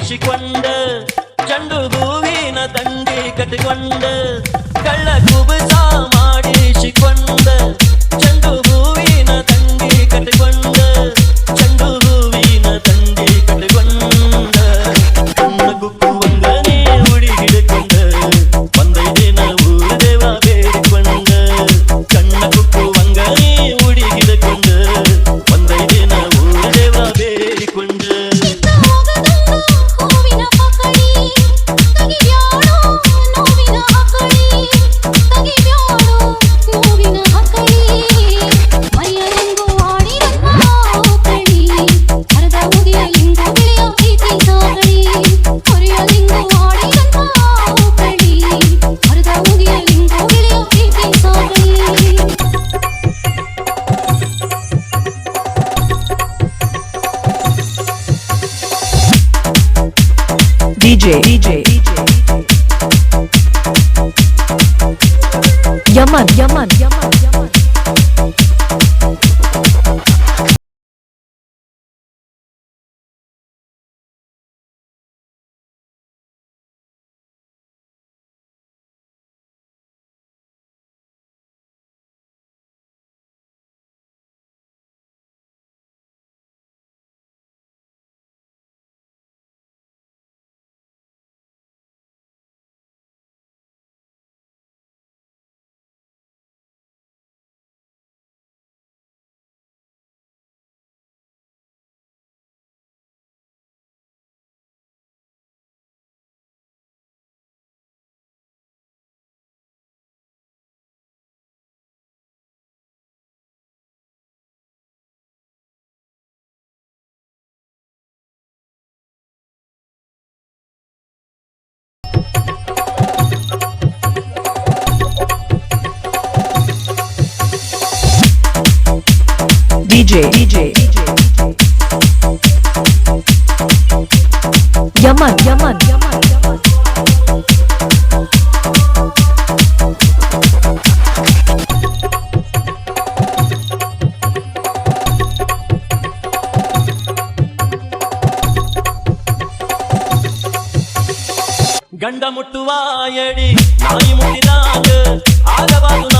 ಮಾಡಿಸಿಕೊಂಡ ಚಂಡು ಹೂವಿನ ದಂಡಿ ಕಟ್ಟಿಕೊಂಡ ಕಳ್ಳ ಕುಬಸ ಮಾಡಿಸಿಕೊಂಡ ಚಂಡು ಹೂವಿನ ದಂಡಿ ಕಟ್ಟಿಕೊಂಡ ಚಂಡು ಹೂವಿನ ದಂಡಿ ಕಟ್ಟಿಕೊಂಡ ಕಣ್ಣ ಕುಕ್ಕುವಂಗನೇ ಉಡಿ ಹಿಡಿಕೊಂಡ ಒಂದೈ ದಿನ ಊರು ದೇವ ಬೇಡಿಕೊಂಡ ಕಣ್ಣ ಕುಕ್ಕುವಂಗನೇ ಉಡಿ ಹಿಡಿಕೊಂಡ ಒಂದೈ ದಿನ ಊರು ದೇವ ಬೇಡಿಕೊಂಡ DJ Yaman Yaman ಗಂಡ ಮುಟ್ಟುವ ಎಡಿ ನಾಯಿ ಮುಟ್ಟಿದಾಗ ಆಗಬಾರದು